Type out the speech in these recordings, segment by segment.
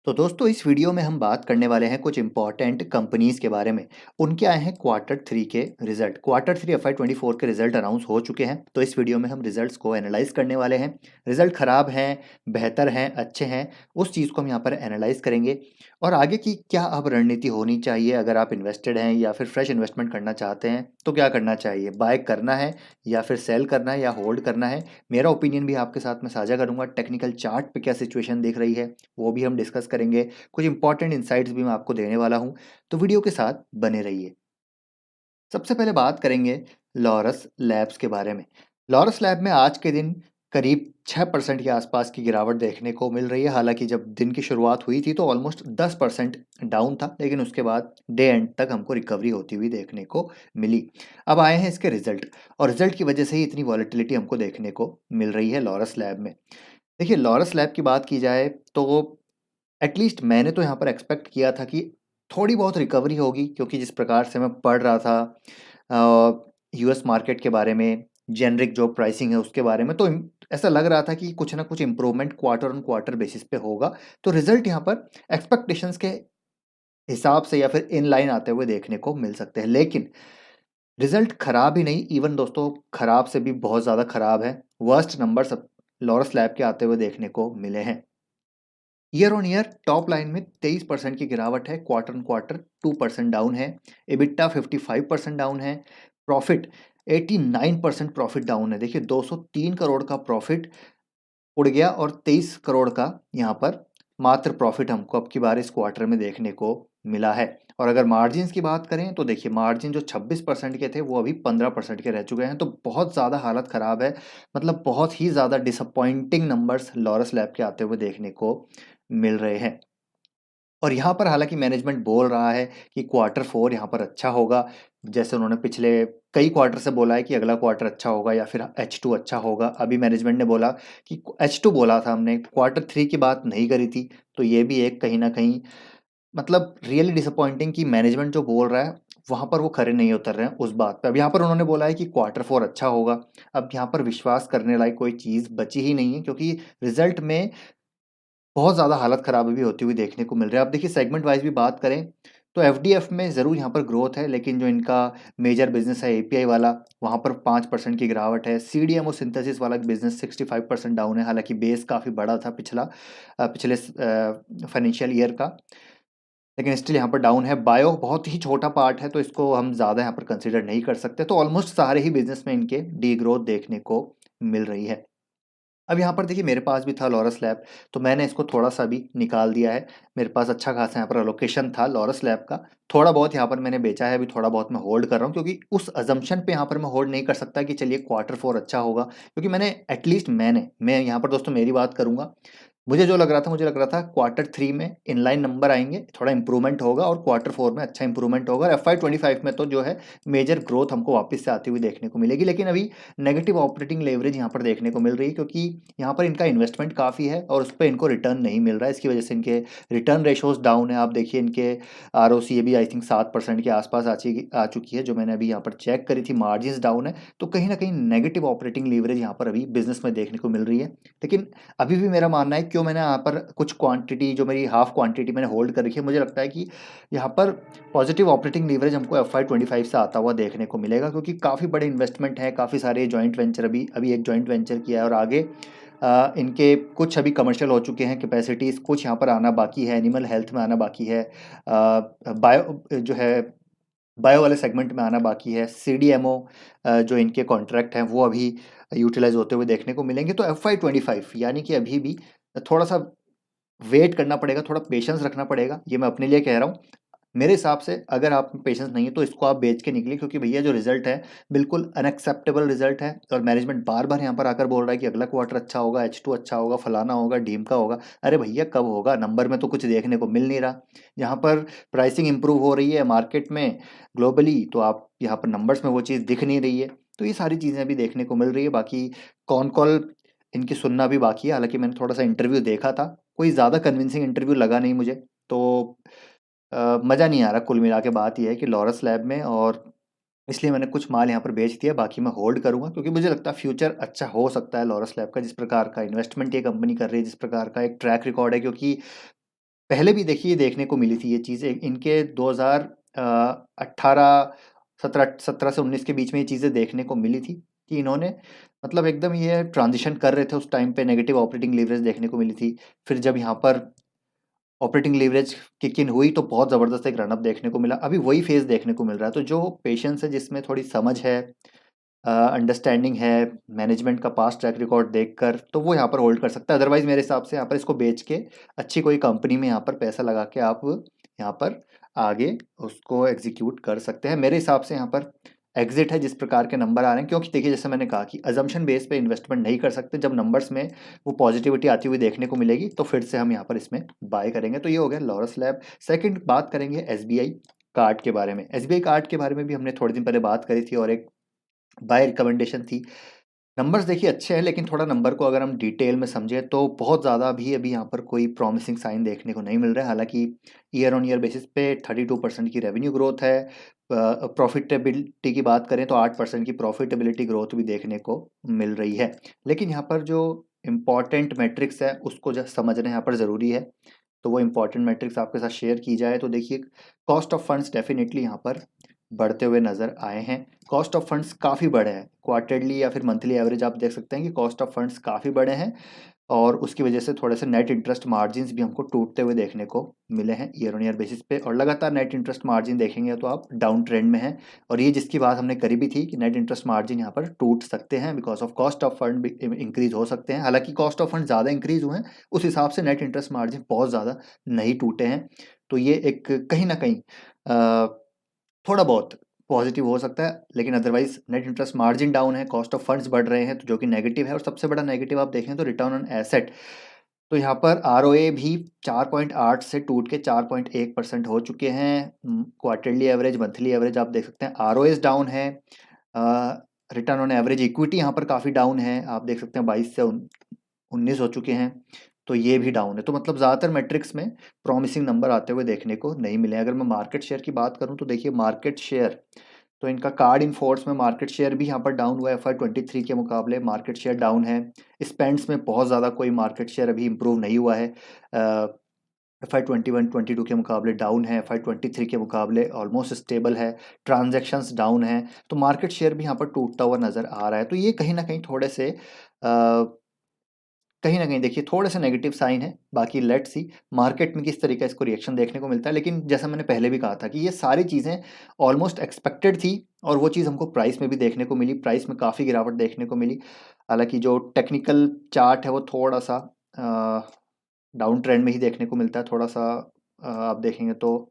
तो दोस्तों इस वीडियो में हम बात करने वाले हैं कुछ इंपॉर्टेंट कंपनीज के बारे में। उनके आए हैं क्वार्टर 3 के रिजल्ट। क्वार्टर 3 FY 24 के रिजल्ट अनाउंस हो चुके हैं, तो इस वीडियो में हम रिजल्ट्स को एनालाइज करने वाले हैं। रिजल्ट खराब हैं, बेहतर हैं, अच्छे हैं, उस चीज़ को हम यहाँ पर एनालाइज करेंगे। और आगे की क्या अब रणनीति होनी चाहिए, अगर आप इन्वेस्टेड हैं या फिर फ्रेश इन्वेस्टमेंट करना चाहते हैं तो क्या करना चाहिए, बाय करना है या फिर सेल करना है या होल्ड करना है। मेरा ओपिनियन भी आपके साथ में साझा करूंगा। टेक्निकल चार्ट पे क्या सिचुएशन दिख रही है वो भी हम डिस्कस करेंगे। कुछ इंपॉर्टेंट इंसाइट्स भी मैं आपको देने वाला हूं, तो वीडियो के साथ बने रहिए। सबसे पहले बात करेंगे लॉरस लैब्स के बारे में। लॉरस लैब में आज के दिन करीब 6% के आसपास की गिरावट देखने को मिल रही है। हालांकि जब दिन की शुरुआत हुई थी तो ऑलमोस्ट 10% डाउन था, लेकिन उसके बाद डे एंड तक हमको रिकवरी होती हुई देखने को मिली। अब आए हैं इसके रिजल्ट, और रिजल्ट की वजह से ही इतनी वॉलेटिलिटी हमको देखने को मिल रही है लॉरस लैब में। देखिए, लॉरस लैब की बात की जाए तो एटलीस्ट मैंने तो यहाँ पर एक्सपेक्ट किया था कि थोड़ी बहुत रिकवरी होगी, क्योंकि जिस प्रकार से मैं पढ़ रहा था यूएस मार्केट के बारे में, जेनरिक जो प्राइसिंग है उसके बारे में, तो ऐसा लग रहा था कि कुछ ना कुछ improvement quarter on quarter basis पे होगा। तो रिजल्ट यहाँ पर एक्सपेक्टेशंस के हिसाब से या फिर इन लाइन आते हुए देखने को मिल सकते हैं, लेकिन रिजल्ट खराब ही नहीं, इवन दोस्तों खराब से भी बहुत ज़्यादा खराब है। वर्स्ट नंबर सब लॉरस लैब के आते हुए देखने को मिले हैं। Year on year top line में 23% की गिरावट है, क्वार्टर ऑन क्वार्टर 2% डाउन है, एबिटा 55% डाउन है, प्रॉफिट 89% प्रॉफिट डाउन है। देखिए, 203 करोड़ का प्रॉफिट उड़ गया और 23 करोड़ का यहाँ पर मात्र प्रॉफिट हमको अब की बार इस क्वार्टर में देखने को मिला है। और अगर मार्जिन्स की बात करें तो देखिए, मार्जिन जो 26% के थे वो अभी 15% के रह चुके हैं, तो बहुत ज़्यादा हालत ख़राब है। मतलब बहुत ही ज़्यादा डिसअपॉइंटिंग नंबर्स लॉरस लैब के आते हुए देखने को मिल रहे हैं। और यहाँ पर हालांकि मैनेजमेंट बोल रहा है कि क्वार्टर 4 यहाँ पर अच्छा होगा, जैसे उन्होंने पिछले कई क्वार्टर से बोला है कि अगला क्वार्टर अच्छा होगा या फिर H2 अच्छा होगा। अभी मैनेजमेंट ने बोला कि H2 बोला था, हमने क्वार्टर 3 की बात नहीं करी थी। तो ये भी एक कहीं ना कहीं मतलब रियली डिसअपॉइंटिंग कि मैनेजमेंट जो बोल रहा है वहाँ पर वो खरे नहीं उतर रहे हैं उस बात पे। अब यहाँ पर उन्होंने बोला है कि क्वार्टर 4 अच्छा होगा। अब यहाँ पर विश्वास करने लायक कोई चीज़ बची ही नहीं है, क्योंकि रिजल्ट में बहुत ज़्यादा हालत ख़राब भी होती हुई देखने को मिल रहा है। अब देखिए, सेगमेंट वाइज़ भी बात करें तो एफडीएफ में ज़रूर यहाँ पर ग्रोथ है, लेकिन जो इनका मेजर बिज़नेस है एपीआई वाला, वहाँ पर 5% की गिरावट है। सीडीएमओ सिंथेसिस वाला बिज़नेस 65% डाउन है, हालाँकि बेस काफ़ी बड़ा था पिछले फाइनेंशियल ईयर का, लेकिन स्टिल यहाँ पर डाउन है। बायो बहुत ही छोटा पार्ट है, तो इसको हम ज़्यादा यहाँ पर कंसिडर नहीं कर सकते। तो ऑलमोस्ट सारे ही बिज़नेस में इनके डी ग्रोथ देखने को मिल रही है। अब यहाँ पर देखिए, मेरे पास भी था लॉरस लैब, तो मैंने इसको थोड़ा-सा भी निकाल दिया है। मेरे पास अच्छा खासा यहाँ पर एलोकेशन था लॉरस लैब का। थोड़ा बहुत यहाँ पर मैंने बेचा है, अभी थोड़ा बहुत मैं होल्ड कर रहा हूँ, क्योंकि उस असम्पशन पे यहाँ पर मैं होल्ड नहीं कर सकता कि चलिए क्वार्टर 4 अच्छा होगा। क्योंकि मैं यहाँ पर दोस्तों मेरी बात करूँगा। मुझे लग रहा था क्वार्टर 3 में इनलाइन नंबर आएँगे, थोड़ा इम्प्रूवमेंट होगा और क्वार्टर 4 में अच्छा इम्प्रूवमेंट होगा, और FY 25 में तो जो है मेजर ग्रोथ हमको वापस से आती हुई देखने को मिलेगी। लेकिन अभी नेगेटिव ऑपरेटिंग लेवरेज यहाँ पर देखने को मिल रही है, क्योंकि यहाँ पर इनका इन्वेस्टमेंट काफ़ी है और उस पे इनको रिटर्न नहीं मिल रहा है। इसकी वजह से इनके रिटर्न रेशोज़ डाउन है। आप देखिए, इनके आरओसीए भी आई थिंक 7% के आसपास आ चुकी है, जो मैंने अभी यहाँ पर चेक करी थी। मार्जिन्स डाउन है, तो कहीं न कहीं नेगेटिव ऑपरेटिंग लीवरेज यहाँ पर अभी बिज़नेस में देखने को मिल रही है। लेकिन अभी भी मेरा मानना है, क्यों मैंने यहाँ पर कुछ क्वांटिटी, जो मेरी हाफ क्वांटिटी मैंने होल्ड कर रखी है, मुझे लगता है कि यहाँ पर पॉजिटिव ऑपरेटिंग लीवरेज हमको FY 25 से आता हुआ देखने को मिलेगा, क्योंकि काफ़ी बड़े इन्वेस्टमेंट हैं, काफ़ी सारे जॉइंट वेंचर, अभी अभी एक जॉइंट वेंचर किया है, और आगे इनके कुछ अभी कमर्शियल हो चुके हैं कैपेसिटीज़, कुछ यहाँ पर आना बाकी है, एनिमल हेल्थ में आना बाकी है, बायो जो है बायो वाले सेगमेंट में आना बाकी है, सीडीएमओ जो इनके कॉन्ट्रैक्ट हैं वो अभी यूटिलाइज होते हुए देखने को मिलेंगे। तो FY 25 यानी कि अभी भी थोड़ा सा वेट करना पड़ेगा, थोड़ा पेशेंस रखना पड़ेगा, ये मैं अपने लिए कह रहा हूँ। मेरे हिसाब से अगर आप में पेशेंस नहीं है तो इसको आप बेच के निकलिए, क्योंकि भैया जो रिजल्ट है बिल्कुल अनएक्सेप्टेबल रिजल्ट है, और मैनेजमेंट बार बार यहाँ पर आकर बोल रहा है कि अगला क्वार्टर अच्छा होगा, H2 अच्छा होगा, फलाना होगा, ढीमका होगा। अरे भैया, कब होगा? नंबर में तो कुछ देखने को मिल नहीं रहा। यहाँ पर प्राइसिंग इंप्रूव हो रही है मार्केट में ग्लोबली, तो आप यहाँ पर नंबर्स में वो चीज़ दिख नहीं रही है। तो ये सारी चीज़ें भी देखने को मिल रही है। बाकी कौन कॉल इनकी सुनना भी बाकी है। हालांकि मैंने थोड़ा सा इंटरव्यू देखा था, कोई ज़्यादा कन्विंसिंग इंटरव्यू लगा नहीं मुझे। तो मज़ा नहीं आ रहा, कुल मिला के बात ये है कि लॉरस लैब में, और इसलिए मैंने कुछ माल यहाँ पर बेच दिया, बाकी मैं होल्ड करूँगा, क्योंकि मुझे लगता है फ्यूचर अच्छा हो सकता है लॉरस लैब का, जिस प्रकार का इन्वेस्टमेंट ये कंपनी कर रही है, जिस प्रकार का एक ट्रैक रिकॉर्ड है। क्योंकि पहले भी देखिए देखने को मिली थी ये चीज़ें, इनके 2018 17 से 19 के बीच में ये चीज़ें देखने को मिली थी कि इन्होंने मतलब एकदम ये ट्रांजिशन कर रहे थे, उस टाइम पे नेगेटिव ऑपरेटिंग लीवरेज देखने को मिली थी। फिर जब यहाँ पर ऑपरेटिंग लीवरेज किक इन हुई तो बहुत ज़बरदस्त एक रनअप देखने को मिला। अभी वही फेज़ देखने को मिल रहा है। तो जो पेशेंस है, जिसमें थोड़ी समझ है, अंडरस्टैंडिंग है, मैनेजमेंट का पास्ट ट्रैक रिकॉर्ड देखकर, तो वो यहाँ पर होल्ड कर सकता है। अदरवाइज़ मेरे हिसाब से यहाँ पर इसको बेच के अच्छी कोई कंपनी में यहाँ पर पैसा लगा के आप यहाँ पर आगे उसको एग्जीक्यूट कर सकते हैं। मेरे हिसाब से यहाँ पर एग्जिट है जिस प्रकार के नंबर आ रहे हैं, क्योंकि देखिए जैसे मैंने कहा कि अजम्पशन बेस पे इन्वेस्टमेंट नहीं कर सकते। जब नंबर्स में वो पॉजिटिविटी आती हुई देखने को मिलेगी तो फिर से हम यहाँ पर इसमें बाय करेंगे। तो ये हो गया लॉरस लैब। सेकंड बात करेंगे एसबीआई कार्ड के बारे में। एसबीआई कार्ड के बारे में भी हमने थोड़े दिन पहले बात करी थी और एक बाय रिकमेंडेशन थी। नंबर्स देखिए अच्छे हैं, लेकिन थोड़ा नंबर को अगर हम डिटेल में समझें तो बहुत ज़्यादा भी अभी यहाँ पर कोई प्रॉमिसिंग साइन देखने को नहीं मिल रहा है। हालांकि ईयर ऑन ईयर बेसिस पे 32% की रेवेन्यू ग्रोथ है। प्रॉफिटेबिलिटी की बात करें तो 8% की प्रॉफिटेबिलिटी ग्रोथ भी देखने को मिल रही है। लेकिन यहाँ पर जो इम्पॉर्टेंट मैट्रिक्स है उसको जो समझना यहाँ पर ज़रूरी है, तो वो इम्पॉर्टेंट मैट्रिक्स आपके साथ शेयर की जाए तो देखिए कॉस्ट ऑफ फंड्स डेफिनेटली यहाँ पर बढ़ते हुए नज़र आए हैं। कॉस्ट ऑफ फंड्स काफ़ी बढ़े हैं, क्वार्टरली या फिर मंथली एवरेज आप देख सकते हैं कि कॉस्ट ऑफ फंड्स काफ़ी बढ़े हैं और उसकी वजह से थोड़े से नेट इंटरेस्ट मार्जिन्स भी हमको टूटते हुए देखने को मिले हैं ईयर ऑन ईयर बेसिस पे। और लगातार नेट इंटरेस्ट मार्जिन देखेंगे तो आप डाउन ट्रेंड में हैं, और ये जिसकी बात हमने करी भी थी कि नेट इंटरेस्ट मार्जिन यहाँ पर टूट सकते हैं because of cost of fund increase हो सकते हैं। हालांकि कॉस्ट ऑफ फंड ज़्यादा इंक्रीज हुए हैं, उस हिसाब से नेट इंटरेस्ट मार्जिन बहुत ज़्यादा नहीं टूटे हैं। तो ये एक कहीं ना कहीं थोड़ा बहुत पॉजिटिव हो सकता है, लेकिन otherwise net interest margin down है, कॉस्ट ऑफ फंड्स बढ़ रहे हैं, तो जो कि नेगेटिव है। और सबसे बड़ा नेगेटिव आप देखें तो रिटर्न ऑन एसेट, तो यहाँ पर आरओए भी 4.8 से टूट के 4.1% हो चुके हैं। क्वार्टरली एवरेज, मंथली एवरेज आप देख सकते हैं आरओएस डाउन है। रिटर्न ऑन एवरेज इक्विटी यहाँ पर काफ़ी डाउन है, आप देख सकते हैं 22 से 19 हो चुके हैं, तो ये भी डाउन है। तो मतलब ज़्यादातर मैट्रिक्स में प्रॉमिसिंग नंबर आते हुए देखने को नहीं मिले। अगर मैं मार्केट शेयर की बात करूँ तो देखिए मार्केट शेयर, तो इनका कार्ड इन फोर्स में मार्केट शेयर भी यहाँ पर डाउन हुआ है। FY23 के मुकाबले मार्केट शेयर डाउन है। स्पेंड्स में बहुत ज़्यादा कोई मार्केट शेयर अभी इम्प्रूव नहीं हुआ है। FY21-22 के मुकाबले डाउन है, FY23 के मुकाबले ऑलमोस्ट स्टेबल है। ट्रांजैक्शंस डाउन है, तो मार्केट शेयर भी यहाँ पर टूटता हुआ नज़र आ रहा है। तो ये कहीं ना कहीं थोड़े से कहीं न कहीं देखिए थोड़े से नेगेटिव साइन है। बाकी लेट्स सी मार्केट में किस तरीके का इसको रिएक्शन देखने को मिलता है। लेकिन जैसा मैंने पहले भी कहा था कि ये सारी चीज़ें ऑलमोस्ट एक्सपेक्टेड थी और वो चीज़ हमको प्राइस में भी देखने को मिली। प्राइस में काफ़ी गिरावट देखने को मिली। हालाँकि जो टेक्निकल चार्ट है वो थोड़ा-सा डाउन ट्रेंड में ही देखने को मिलता है। थोड़ा-सा आप देखेंगे तो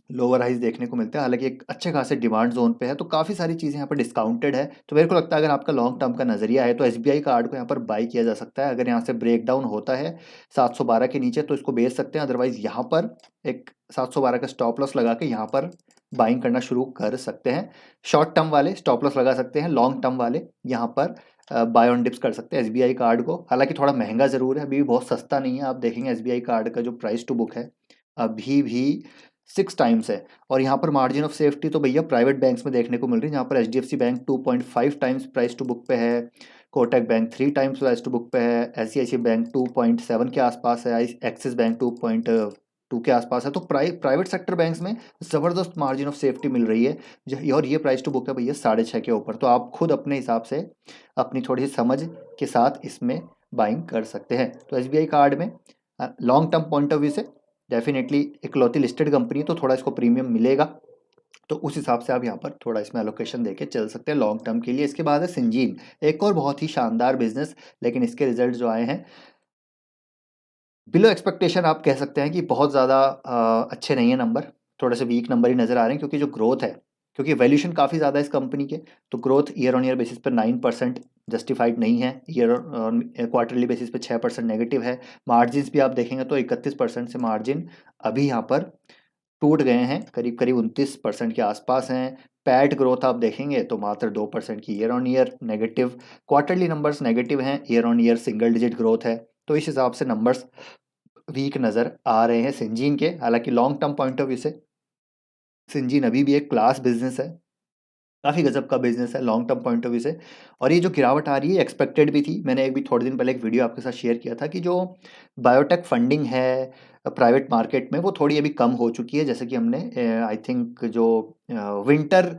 लोअर हाइज देखने को मिलते हैं। हालांकि एक अच्छे खासे डिमांड जोन पे है, तो काफ़ी सारी चीज़ें यहाँ पर डिस्काउंटेड है। तो मेरे को लगता है अगर आपका लॉन्ग टर्म का नज़रिया है तो एसबीआई कार्ड को यहाँ पर बाई किया जा सकता है। अगर यहाँ से ब्रेक डाउन होता है 712 के नीचे तो इसको बेच सकते हैं। अदरवाइज यहाँ पर एक 712 का स्टॉप लॉस लगा के यहाँ पर बाइंग करना शुरू कर सकते हैं। शॉर्ट टर्म वाले स्टॉप लॉस लगा सकते हैं, लॉन्ग टर्म वाले यहाँ पर बाय ऑन डिप्स कर सकते हैं एसबीआई कार्ड को। हालांकि थोड़ा महंगा ज़रूर है, अभी भी बहुत सस्ता नहीं है। आप देखेंगे एसबीआई कार्ड का जो प्राइस टू बुक है अभी भी 6 टाइम्स है। और यहाँ पर मार्जिन ऑफ सेफ्टी तो भैया प्राइवेट बैंक्स में देखने को मिल रही है, जहाँ पर HDFC bank 2.5 times price to book पे है, Kotak bank 3 times price to book पे है, एचडीएफसी बैंक 2.7 के आसपास है, एक्सिस बैंक 2.2 के आसपास है। तो प्राइवेट सेक्टर बैंक्स में ज़बरदस्त मार्जिन ऑफ सेफ्टी मिल रही है। और ये प्राइस टू बुक है भैया 6.5 के ऊपर। तो आप खुद अपने हिसाब से अपनी थोड़ी सी समझ के साथ इसमें बाइंग कर सकते हैं। तो एसबीआई कार्ड में long term point of view से डेफिनेटली इकलौती लिस्टेड कंपनी, तो थोड़ा इसको प्रीमियम मिलेगा। तो उस हिसाब से आप यहाँ पर थोड़ा इसमें एलोकेशन देके चल सकते हैं लॉन्ग टर्म के लिए। इसके बाद है सिंजीन, एक और बहुत ही शानदार बिजनेस, लेकिन इसके रिजल्ट जो आए हैं बिलो एक्सपेक्टेशन। आप कह सकते हैं कि बहुत ज़्यादा अच्छे नहीं है नंबर, थोड़े से वीक नंबर ही नज़र आ रहे हैं। क्योंकि जो ग्रोथ है, क्योंकि वैल्यूशन काफ़ी ज़्यादा है इस कंपनी के, तो growth year on year basis पर 9% जस्टिफाइड नहीं है। ईयर क्वार्टरली बेसिस पे 6% नेगेटिव है। मार्जिन भी आप देखेंगे तो 31% से मार्जिन अभी यहाँ पर टूट गए हैं, करीब करीब 29% के आसपास हैं। पैट ग्रोथ आप देखेंगे तो मात्र 2% की year on year negative. Quarterly numbers negative हैं, year on year single digit growth है। तो इस हिसाब से नंबर्स वीक नज़र आ रहे हैं सिंजीन के। हालांकि long term point of view से सिंजीन अभी भी एक क्लास बिजनेस है। काफ़ी गजब का बिजनेस है long term point of view से। और ये जो गिरावट आ रही है एक्सपेक्टेड भी थी। मैंने एक भी थोड़े दिन पहले एक वीडियो आपके साथ शेयर किया था कि जो बायोटेक फंडिंग है प्राइवेट मार्केट में वो थोड़ी अभी कम हो चुकी है। जैसे कि हमने आई थिंक जो विंटर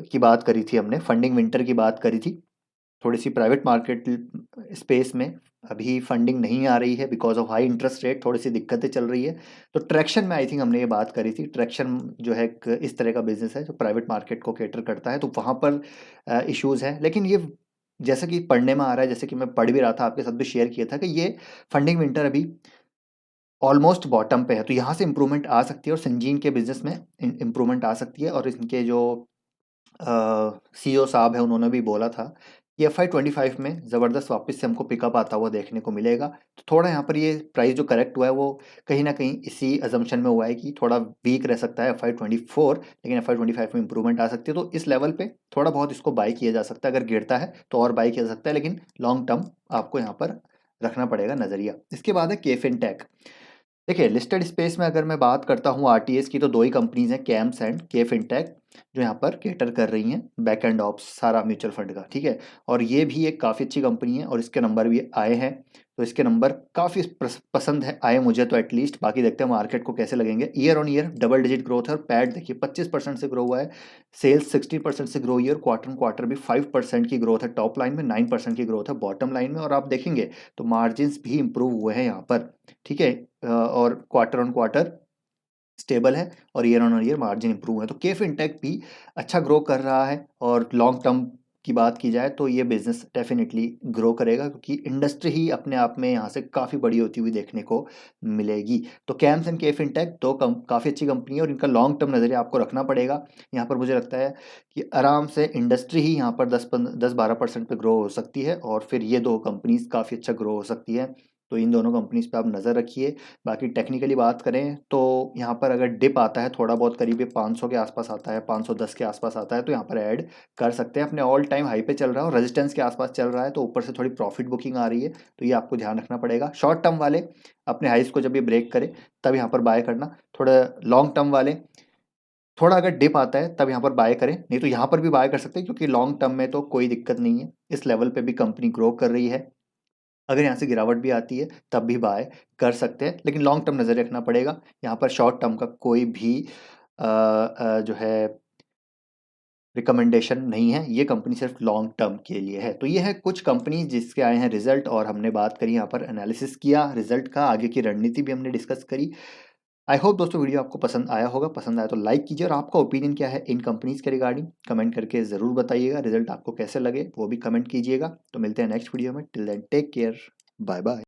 की बात करी थी, हमने फंडिंग विंटर की बात करी थी। थोड़ी सी प्राइवेट मार्केट स्पेस में अभी फंडिंग नहीं आ रही है because of high interest rate, थोड़ी सी दिक्कतें चल रही है। तो ट्रैक्शन में आई थिंक हमने ये बात करी थी। ट्रैक्शन जो है एक इस तरह का बिजनेस है जो प्राइवेट मार्केट को कैटर करता है, तो वहाँ पर इश्यूज हैं। लेकिन ये जैसे कि पढ़ने में आ रहा है, जैसे कि मैं पढ़ भी रहा था, आपके साथ भी शेयर किया था कि ये फंडिंग विंटर अभी ऑलमोस्ट बॉटम पे है, तो यहाँ से इंप्रूवमेंट आ सकती है और संजीन के बिजनेस में इंप्रूवमेंट आ सकती है। और इनके जो सीईओ साहब है उन्होंने भी बोला था कि FY 25 में ज़बरदस्त वापस से हमको पिकअप आता हुआ देखने को मिलेगा। तो थोड़ा यहाँ पर ये प्राइस जो करेक्ट हुआ है वो कहीं ना कहीं इसी अजम्पशन में हुआ है कि थोड़ा वीक रह सकता है FY 24, लेकिन FY 25 में इंप्रूवमेंट आ सकती है। तो इस लेवल पे थोड़ा बहुत इसको बाई किया जा सकता है। अगर गिरता है तो और बाई किया जा सकता है, लेकिन लॉन्ग टर्म आपको यहाँ पर रखना पड़ेगा नज़रिया। इसके बाद है केफिन टेक। देखिए लिस्टेड स्पेस में अगर मैं बात करता हूँ आरटीएस की, तो दो ही कंपनीज हैं, कैम्स एंड के फिनटेक, जो यहाँ पर केटर कर रही हैं बैक एंड ऑप्स सारा म्यूचुअल फंड का, ठीक है। और ये भी एक काफ़ी अच्छी कंपनी है और इसके नंबर भी आए हैं। तो इसके नंबर काफ़ी पसंद है आए मुझे तो एटलीस्ट। बाकी देखते हैं मार्केट को कैसे लगेंगे। Year on year double digit growth है और पैड देखिए 25% से ग्रो हुआ है। सेल्स 16% से ग्रो हुई है और क्वार्टर क्वार्टर भी 5% की ग्रोथ है। टॉप लाइन में 9% की ग्रोथ है बॉटम लाइन में। और आप देखेंगे तो मार्जिन भी इंप्रूव हुए हैं यहाँ पर, ठीक है। और क्वार्टर ऑन क्वार्टर स्टेबल है और year on year margin improve है। तो के फिनटेक भी अच्छा ग्रो कर रहा है। और लॉन्ग टर्म की बात की जाए तो ये बिजनेस डेफिनेटली ग्रो करेगा, क्योंकि इंडस्ट्री ही अपने आप में यहाँ से काफ़ी बड़ी होती हुई देखने को मिलेगी। तो कैम्स एंड के फिनटेक दो काफ़ी अच्छी कंपनी है और इनका लॉन्ग टर्म नज़रिया आपको रखना पड़ेगा। यहाँ पर मुझे लगता है कि आराम से इंडस्ट्री ही यहाँ पर 10-12% पे ग्रो हो सकती है और फिर ये दो कंपनीज काफ़ी अच्छा ग्रो हो सकती है। तो इन दोनों कंपनीज पे आप नज़र रखिए। बाकी टेक्निकली बात करें तो यहाँ पर अगर डिप आता है थोड़ा बहुत, करीब 500 के आसपास आता है, 510 के आसपास आता है, तो यहाँ पर ऐड कर सकते हैं। अपने ऑल टाइम हाई पे चल रहा है और रेजिस्टेंस के आसपास चल रहा है, तो ऊपर से थोड़ी प्रॉफिट बुकिंग आ रही है, तो ये आपको ध्यान रखना पड़ेगा। शॉर्ट टर्म वाले अपने हाइस को जब ये ब्रेक करे तब यहाँ पर बाय करना। थोड़ा लॉन्ग टर्म वाले थोड़ा अगर डिप आता है तब यहाँ पर बाय करें, नहीं तो यहाँ पर भी बाय कर सकते हैं, क्योंकि लॉन्ग टर्म में तो कोई दिक्कत नहीं है। इस लेवल पे भी कंपनी ग्रो कर रही है। अगर यहाँ से गिरावट भी आती है तब भी बाय कर सकते हैं, लेकिन लॉन्ग टर्म नज़र रखना पड़ेगा। यहाँ पर शॉर्ट टर्म का कोई भी जो है रिकमेंडेशन नहीं है। ये कंपनी सिर्फ लॉन्ग टर्म के लिए है। तो ये है कुछ कंपनी जिसके आए हैं रिजल्ट और हमने बात करी यहाँ पर, एनालिसिस किया रिजल्ट का, आगे की रणनीति भी हमने डिस्कस करी। आई होप दोस्तों वीडियो आपको पसंद आया होगा। पसंद आया तो लाइक कीजिए और आपका ओपिनियन क्या है इन कंपनीज के रिगार्डिंग कमेंट करके ज़रूर बताइएगा। रिजल्ट आपको कैसे लगे वो भी कमेंट कीजिएगा। तो मिलते हैं नेक्स्ट वीडियो में। Till then take care, bye bye.